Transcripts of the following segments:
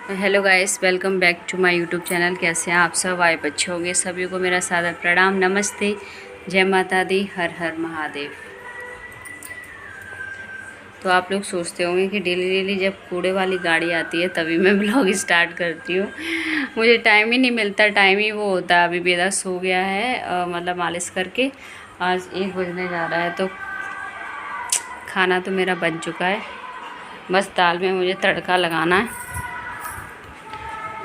Hello guys, welcome back to my YouTube channel. कैसे हैं आप सब? आए बच्चे होंगे, सभी को मेरा सादर प्रणाम, नमस्ते, जय माता दी, हर हर महादेव। तो आप लोग सोचते होंगे कि डेली डेली जब कूड़े वाली गाड़ी आती है तभी मैं ब्लॉग स्टार्ट करती हूँ। मुझे टाइम ही नहीं मिलता, टाइम ही वो होता है। अभी बेदा सो गया है, मतलब मालिश करके। आज 1 बजने जा रहा है, तो खाना तो मेरा बन चुका है। बस दाल में मुझे तड़का लगाना है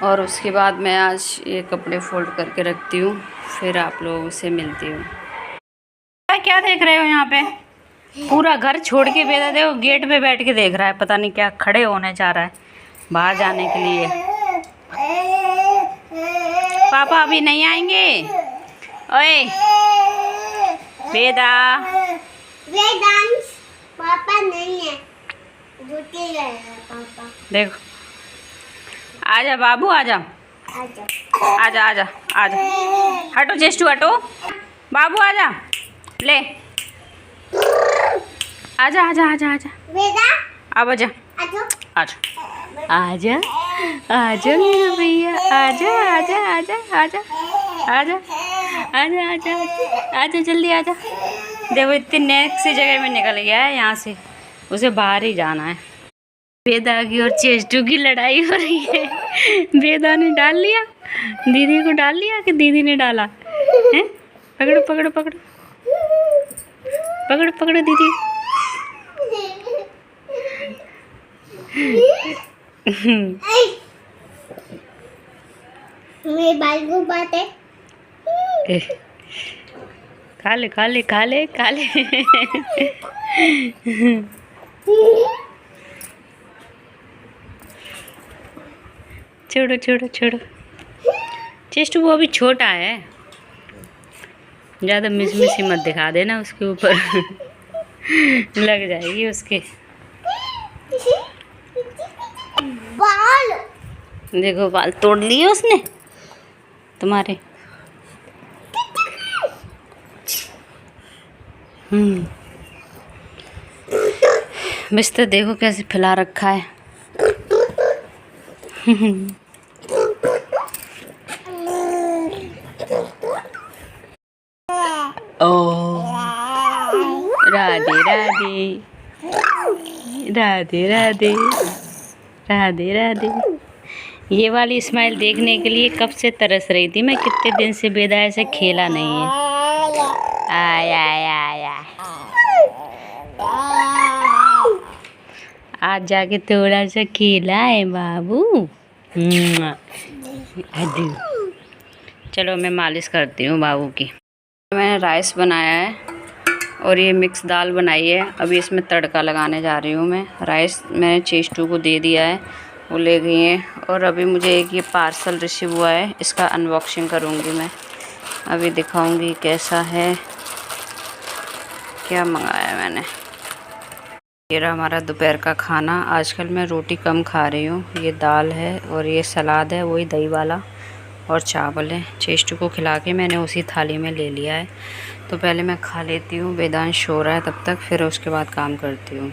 और उसके बाद मैं आज ये कपड़े फोल्ड करके रखती हूँ, फिर आप लोगों से मिलती हूँ। क्या देख रहे हो यहाँ पे? पूरा घर छोड़ के बेटा देखो गेट पे बैठ के देख रहा है, पता नहीं क्या खड़े होने जा रहा है बाहर जाने के लिए। पापा अभी नहीं आएंगे। ओए बेदा, पापा नहीं है, ड्यूटी गए हैं पापा। देखो आजा बाबू, आजा आजा आजा आजा, हटो चेस्टू हटो, बाबू आजा, ले आजा आजा आजा आजा, अब आजा आजा आजा आजा मेरा भैया, आजा आजा आजा आजा आजा आजा आजा आजा जल्दी आजा। देखो इतनी नेक्स्ट जगह में निकल गया है, यहाँ से उसे बाहर ही जाना है। बेदा की और चेस्टू की लड़ाई हो रही है। बेदा ने डाल लिया, दीदी को डाल लिया कि दीदी ने डाला है? पकड़ो पकड़ो पकड़ो पकड़ो पकड़ो दीदी। मेरे बाल को बात है। खा ले खा ले खा ले खा ले। छोड़ो छोड़ो छोड़ो, चेस्टू वो अभी छोटा है, ज़्यादा मिस मत दिखा देना उसके ऊपर। लग जाएगी उसके। बाल देखो बाल तोड़ लिए उसने तुम्हारे। बिस्तर देखो कैसे फैला रखा है। ओ राधे राधे राधे राधे राधे राधे। ये वाली स्माइल देखने के लिए कब से तरस रही थी मैं, कितने दिन से बेदा ऐसे खेला नहीं है। आया आया आया, आज जाके थोड़ा सा खेला है बाबू। चलो मैं मालिश करती हूँ बाबू की। मैंने राइस बनाया है और ये मिक्स दाल बनाई है। अभी इसमें तड़का लगाने जा रही हूँ मैं। राइस मैंने चेस्टू को दे दिया है, वो ले गई हैं। और अभी मुझे एक ये पार्सल रिसीव हुआ है, इसका अनबॉक्सिंग करूँगी मैं। अभी दिखाऊँगी कैसा है, क्या मंगाया है मैंने। ये रहा हमारा दोपहर का खाना। आजकल मैं रोटी कम खा रही हूँ। ये दाल है और ये सलाद है, वही दही वाला, और चावल है। चेस्टू को खिला के मैंने उसी थाली में ले लिया है। तो पहले मैं खा लेती हूँ, वेदांश सो रहा है तब तक, फिर उसके बाद काम करती हूँ।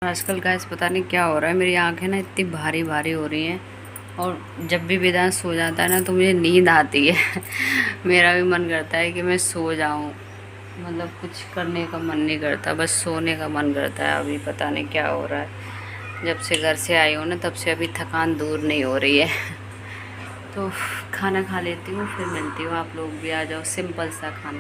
आजकल गाइस पता नहीं क्या हो रहा है, मेरी आंखें ना इतनी भारी भारी हो रही हैं, और जब भी वेदांश सो जाता है ना तो मुझे नींद आती है। मेरा भी मन करता है कि मैं सो जाऊँ, मतलब कुछ करने का मन नहीं करता, बस सोने का मन करता है। अभी पता नहीं क्या हो रहा है, जब से घर से आई हूँ ना तब से अभी थकान दूर नहीं हो रही है। तो खाना खा लेती हूँ, फिर मिलती हूँ। आप लोग भी आ जाओ, सिंपल सा खाना।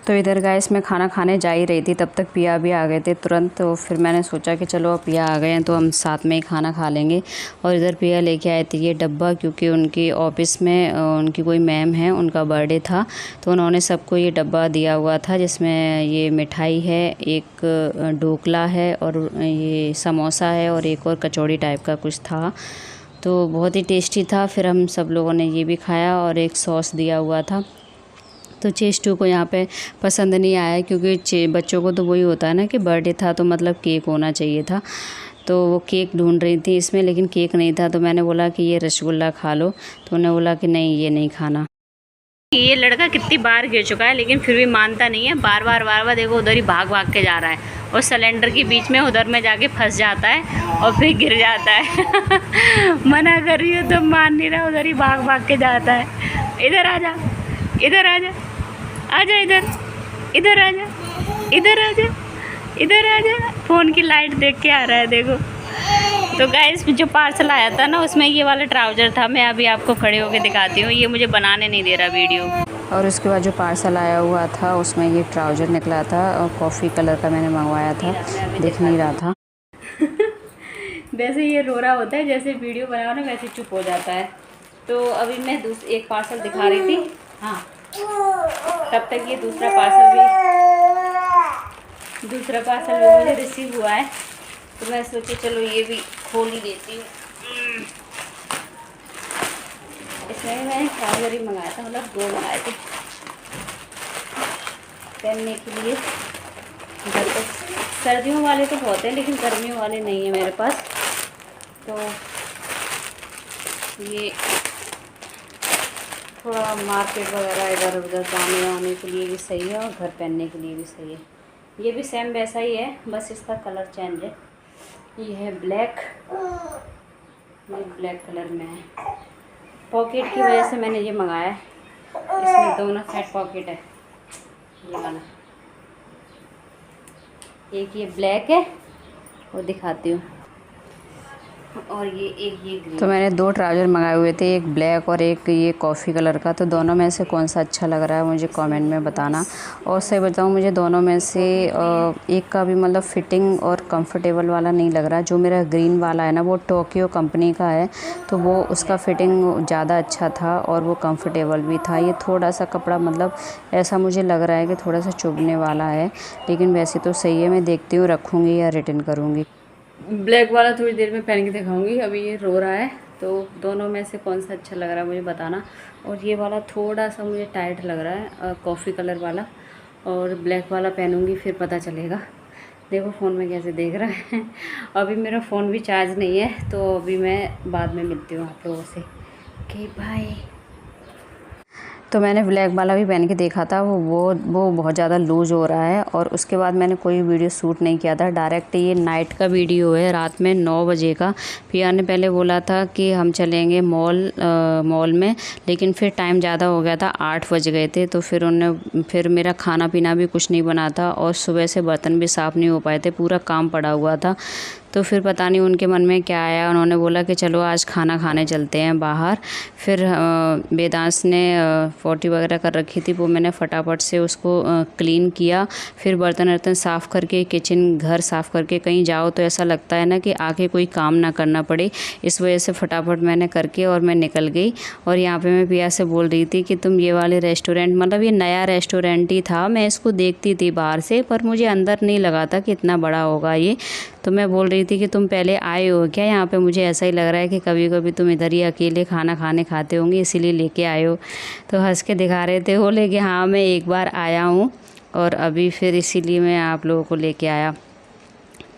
तो इधर गाइस मैं खाना खाने जा ही रही थी, तब तक पिया भी आ गए थे तुरंत। तो फिर मैंने सोचा कि चलो अब पिया आ गए हैं तो हम साथ में ही खाना खा लेंगे। और इधर पिया लेके आए थे ये डब्बा, क्योंकि उनकी ऑफिस में उनकी कोई मैम है, उनका बर्थडे था, तो उन्होंने सबको ये डब्बा दिया हुआ था, जिसमें ये मिठाई है, एक ढोकला है, और ये समोसा है, और एक और कचौड़ी टाइप का कुछ था। तो बहुत ही टेस्टी था। फिर हम सब लोगों ने ये भी खाया, और एक सॉस दिया हुआ था। तो चेस्टू को यहाँ पे पसंद नहीं आया, क्योंकि बच्चों को तो वही होता है ना कि बर्थडे था तो मतलब केक होना चाहिए था। तो वो केक ढूंढ रही थी इसमें, लेकिन केक नहीं था। तो मैंने बोला कि ये रसगुल्ला खा लो, तो उन्होंने बोला कि नहीं ये नहीं खाना। ये लड़का कितनी बार गिर चुका है लेकिन फिर भी मानता नहीं है, बार बार देखो उधर ही भाग भाग के जा रहा है और सिलेंडर के बीच में उधर में जाके फंस जाता है और फिर गिर जाता है। मना कर रही हो तो मान नहीं रहा, उधर ही भाग भाग के जाता है। इधर आ जा, इधर आ जा, आ जा इधर, इधर आ जा, इधर आ जा, इधर आ जा। फ़ोन की लाइट देख के आ रहा है देखो। तो गाइस जो पार्सल आया था ना उसमें ये वाला ट्राउज़र था, मैं अभी आपको खड़े होके दिखाती हूँ, ये मुझे बनाने नहीं दे रहा वीडियो। और उसके बाद जो पार्सल आया हुआ था उसमें ये ट्राउज़र निकला था और कॉफ़ी कलर का मैंने मंगवाया था, दिख नहीं रहा था। वैसे ये रो रहा होता है, जैसे वीडियो बनाओ ना वैसे चुप हो जाता है। तो अभी मैं एक पार्सल दिखा रही थी, हाँ, तब तक ये दूसरा पार्सल भी मुझे रिसीव हुआ है। तो मैं सोची चलो ये भी खोल ही देती हूँ। इसमें मैंने ट्राउज़र ही मंगाया था, मतलब 2 मंगाए थे पहनने के लिए। घर पर सर्दियों वाले तो बहुत हैं लेकिन गर्मियों वाले नहीं है मेरे पास। तो ये थोड़ा मार्केट वगैरह इधर उधर जाने आने के लिए भी सही है और घर पहनने के लिए भी सही है। ये भी सेम वैसा ही है, बस इसका कलर चेंज है। ये है ब्लैक, ये ब्लैक कलर में है। पॉकेट की वजह से मैंने ये मंगाया है, इसमें दोनों साइड पॉकेट है। ये वाला एक ये ब्लैक है, वो दिखाती हूँ, और ये ग्रीन। तो मैंने 2 ट्राउज़र मंगाए हुए थे, एक ब्लैक और एक ये कॉफ़ी कलर का। तो दोनों में से कौन सा अच्छा लग रहा है मुझे कमेंट में बताना। और सही बताऊँ मुझे दोनों में से एक का भी मतलब फ़िटिंग और कंफर्टेबल वाला नहीं लग रहा। जो मेरा ग्रीन वाला है ना वो टोक्यो कंपनी का है, तो वो उसका फ़िटिंग ज़्यादा अच्छा था और वो कंफर्टेबल भी था। ये थोड़ा सा कपड़ा मतलब ऐसा मुझे लग रहा है कि थोड़ा सा चुभने वाला है, लेकिन वैसे तो सही है। मैं देखती हूँ रखूँगी या रिटर्न करूँगी। ब्लैक वाला थोड़ी देर में पहन के दिखाऊंगी। अभी ये रो रहा है, तो दोनों में से कौन सा अच्छा लग रहा है मुझे बताना। और ये वाला थोड़ा सा मुझे टाइट लग रहा है, कॉफ़ी कलर वाला, और ब्लैक वाला पहनूंगी फिर पता चलेगा। देखो फ़ोन में कैसे देख रहा है। अभी मेरा फ़ोन भी चार्ज नहीं है, तो अभी मैं बाद में मिलती हूँ आप लोगों से। Okay bye. तो मैंने ब्लैक वाला भी पहन के देखा था, वो बहुत ज़्यादा लूज़ हो रहा है। और उसके बाद मैंने कोई वीडियो शूट नहीं किया था, डायरेक्ट ये नाइट का वीडियो है, रात में 9 बजे का। पिया ने पहले बोला था कि हम चलेंगे मॉल में, लेकिन फिर टाइम ज़्यादा हो गया था, 8 बज गए थे। तो फिर मेरा खाना पीना भी कुछ नहीं बना था और सुबह से बर्तन भी साफ़ नहीं हो पाए थे, पूरा काम पड़ा हुआ था। तो फिर पता नहीं उनके मन में क्या आया, उन्होंने बोला कि चलो आज खाना खाने चलते हैं बाहर। फिर वेदांश ने 40 वगैरह कर रखी थी, वो मैंने फटाफट से उसको क्लीन किया। फिर बर्तन साफ़ करके, किचन घर साफ़ करके कहीं जाओ तो ऐसा लगता है ना कि आके कोई काम ना करना पड़े, इस वजह से फटाफट मैंने करके और मैं निकल गई। और यहाँ पे मैं पिया से बोल रही थी कि तुम ये वाले रेस्टोरेंट, मतलब ये नया रेस्टोरेंट ही था, मैं इसको देखती थी बाहर से, पर मुझे अंदर नहीं लगा था कि इतना बड़ा होगा ये। तो मैं बोल रही थी कि तुम पहले आए हो क्या यहाँ पे, मुझे ऐसा ही लग रहा है कि कभी कभी तुम इधर ही अकेले खाना खाते होंगे इसीलिए लेके आए हो। तो हंस के दिखा रहे थे, बोले कि हाँ मैं एक बार आया हूँ और अभी फिर इसीलिए मैं आप लोगों को लेके आया।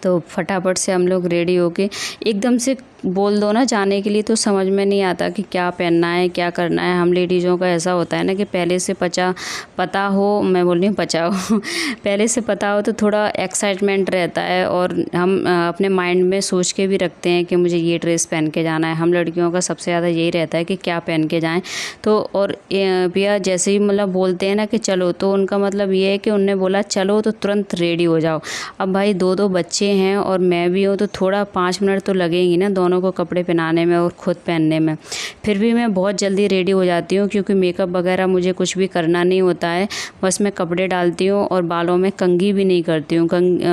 तो फटाफट से हम लोग रेडी होके, एकदम से बोल दो ना जाने के लिए तो समझ में नहीं आता कि क्या पहनना है क्या करना है। हम लेडीज़ों का ऐसा होता है ना कि पहले से पता हो, मैं बोल रही हूँ पचा हो पहले से पता हो तो थोड़ा एक्साइटमेंट रहता है और हम अपने माइंड में सोच के भी रखते हैं कि मुझे ये ड्रेस पहन के जाना है। हम लड़कियों का सबसे ज़्यादा यही रहता है कि क्या पहन के जाएँ। तो और भैया जैसे ही मतलब बोलते हैं ना कि चलो, तो उनका मतलब ये है कि उनने बोला चलो तो तुरंत रेडी हो जाओ। अब भाई 2 बच्चे हैं और मैं भी हूँ, तो थोड़ा 5 मिनट तो लगेंगी ना दोनों को कपड़े पहनाने में और ख़ुद पहनने में। फिर भी मैं बहुत जल्दी रेडी हो जाती हूँ क्योंकि मेकअप वगैरह मुझे कुछ भी करना नहीं होता है, बस मैं कपड़े डालती हूँ और बालों में कंघी भी नहीं करती हूँ।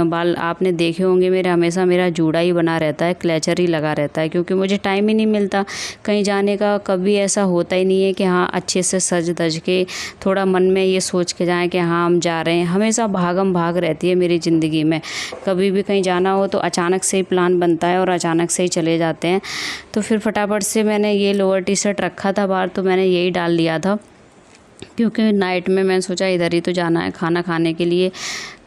बाल आपने देखे होंगे मेरे, हमेशा मेरा जूड़ा ही बना रहता है, क्लेचर ही लगा रहता है, क्योंकि मुझे टाइम ही नहीं मिलता कहीं जाने का। कभी ऐसा होता ही नहीं है कि हाँ अच्छे से सज धज के थोड़ा मन में ये सोच के जाएँ कि हाँ हम जा रहे हैं। हमेशा भागम भाग रहती है मेरी ज़िंदगी में। कभी भी कहीं जाना हो तो अचानक से ही प्लान बनता है और अचानक से ही चले जाते हैं। तो फिर फटाफट से मैंने ये लोअर टी शर्ट रखा था बाहर, तो मैंने यही डाल लिया था। क्योंकि नाइट में मैंने सोचा इधर ही तो जाना है खाना खाने के लिए,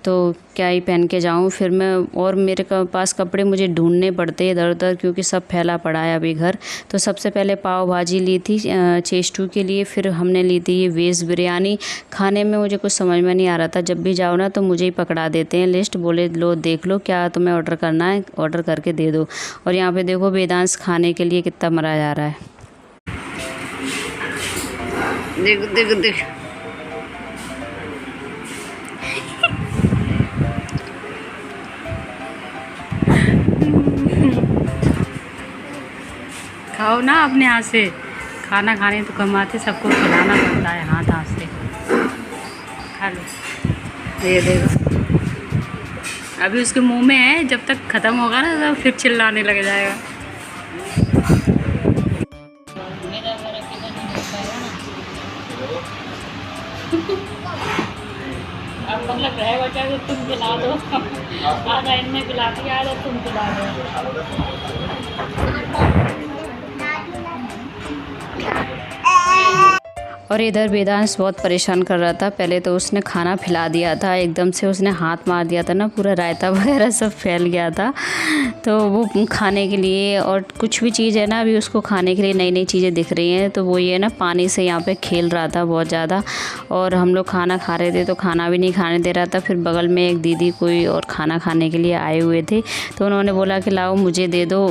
तो क्या ही पहन के जाऊँ। फिर मैं, और मेरे पास कपड़े मुझे ढूंढने पड़ते इधर उधर क्योंकि सब फैला पड़ा है अभी घर। तो सबसे पहले पाव भाजी ली थी चेस्टू के लिए, फिर हमने ली थी ये वेज बिरयानी। खाने में मुझे कुछ समझ में नहीं आ रहा था, जब भी जाओ ना तो मुझे ही पकड़ा देते हैं लिस्ट, बोले लो देख लो क्या तुम्हें ऑर्डर करना है, ऑर्डर करके दे दो। और यहाँ पे देखो वेदांश खाने के लिए कितना मरा जा रहा है। देख देख देख, खाओ ना अपने हाथ से, खाना खाने तो कमाते, सबको खिलाना पड़ता है हाथ हाथ से। खा लो, ये देखो अभी उसके मुंह में है, जब तक ख़त्म होगा ना तो फिर चिल्लाने लग जाएगा। अब मतलब रहे बचा तो तुम खिला दो, आधा इनने खिला दिया, आधा तुम खिला दो। और इधर वेदांश बहुत परेशान कर रहा था। पहले तो उसने खाना खिला दिया था, एकदम से उसने हाथ मार दिया था ना, पूरा रायता वगैरह सब फैल गया था। तो वो खाने के लिए, और कुछ भी चीज़ है ना अभी उसको खाने के लिए नई नई चीज़ें दिख रही हैं, तो वो ये ना पानी से यहाँ पे खेल रहा था बहुत ज़्यादा। और हम लोग खाना खा रहे थे तो खाना भी नहीं खाने दे रहा था। फिर बगल में एक दीदी कोई और खाना खाने के लिए आए हुए थे, तो उन्होंने बोला कि लाओ मुझे दे दो,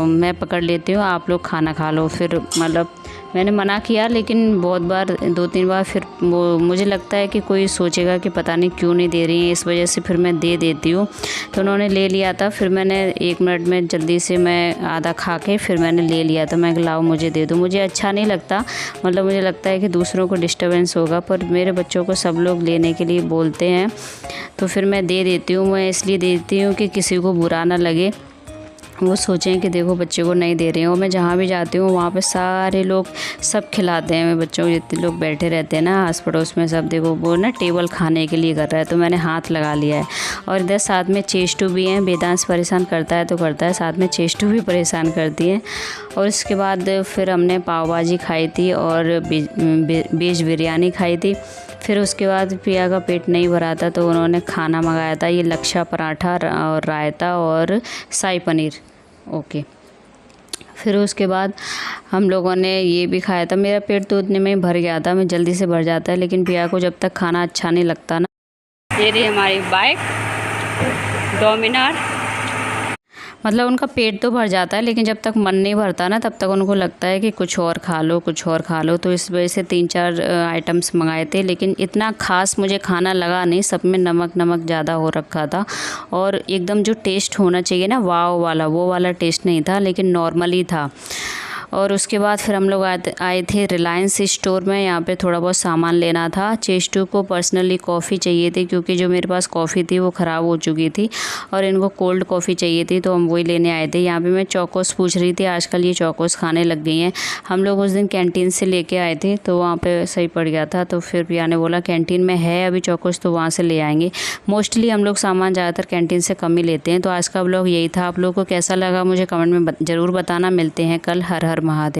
मैं पकड़ लेती हूँ, आप लोग खाना खा लो। फिर मतलब मैंने मना किया, लेकिन बहुत बार, 2-3 बार फिर वो, मुझे लगता है कि कोई सोचेगा कि पता नहीं क्यों नहीं दे रही है, इस वजह से फिर मैं दे देती हूँ। तो उन्होंने ले लिया था, फिर मैंने 1 मिनट में जल्दी से मैं आधा खा के फिर मैंने ले लिया था। मैं लाओ मुझे दे दो, मुझे अच्छा नहीं लगता, मतलब मुझे लगता है कि दूसरों को डिस्टर्बेंस होगा, पर मेरे बच्चों को सब लोग लेने के लिए बोलते हैं तो फिर मैं दे देती हूँ। मैं इसलिए देती हूँ कि किसी को बुरा ना लगे, वो सोचें कि देखो बच्चे को नहीं दे रहे हैं। और मैं जहाँ भी जाती हूँ वहाँ पे सारे लोग सब खिलाते हैं मेरे बच्चों को, जितने लोग बैठे रहते हैं ना आस पड़ोस में, सब देखो वो ना टेबल खाने के लिए कर रहा है, तो मैंने हाथ लगा लिया है। और इधर साथ में चेस्टू भी हैं, वेदांश परेशान करता है तो करता है, साथ में चेस्टू भी परेशान करती है। और इसके बाद फिर हमने पाव भाजी खाई थी और वेज बिरयानी खाई थी। फिर उसके बाद प्रिया का पेट नहीं भरा था तो उन्होंने खाना मंगाया था, ये लच्छा पराठा और रायता और शाही पनीर। ओके, फिर उसके बाद हम लोगों ने ये भी खाया था। मेरा पेट तो उतने में भर गया था, मैं जल्दी से भर जाता है, लेकिन प्रिया को जब तक खाना अच्छा नहीं लगता ना। ये रही हमारी बाइक डोमिनार, मतलब उनका पेट तो भर जाता है लेकिन जब तक मन नहीं भरता ना तब तक उनको लगता है कि कुछ और खा लो, कुछ और खा लो। तो इस वजह से 3-4 आइटम्स मंगाए थे, लेकिन इतना ख़ास मुझे खाना लगा नहीं, सब में नमक ज़्यादा हो रखा था। और एकदम जो टेस्ट होना चाहिए ना वाव वाला, वो वाला टेस्ट नहीं था, लेकिन नॉर्मली था। और उसके बाद फिर हम लोग आए थे रिलायंस स्टोर में, यहाँ पे थोड़ा बहुत सामान लेना था। चेस्टू को पर्सनली कॉफ़ी चाहिए थी क्योंकि जो मेरे पास कॉफ़ी थी वो ख़राब हो चुकी थी, और इनको कोल्ड कॉफ़ी चाहिए थी, तो हम वही लेने आए थे। यहाँ पे मैं चौकोस पूछ रही थी, आजकल ये चौकोस खाने लग गई हैं। हम लोग उस दिन कैंटीन से लेके आए थे तो वहाँ पे सही पड़ गया था, तो फिर प्रिया ने बोला कैंटीन में है अभी चौकोस तो वहाँ से ले आएंगे। मोस्टली हम लोग सामान ज़्यादातर कैंटीन से कम ही लेते हैं। तो आज का व्लॉग यही था, आप लोगों को कैसा लगा मुझे कमेंट में ज़रूर बताना। मिलते हैं कल। हर हर महादेव।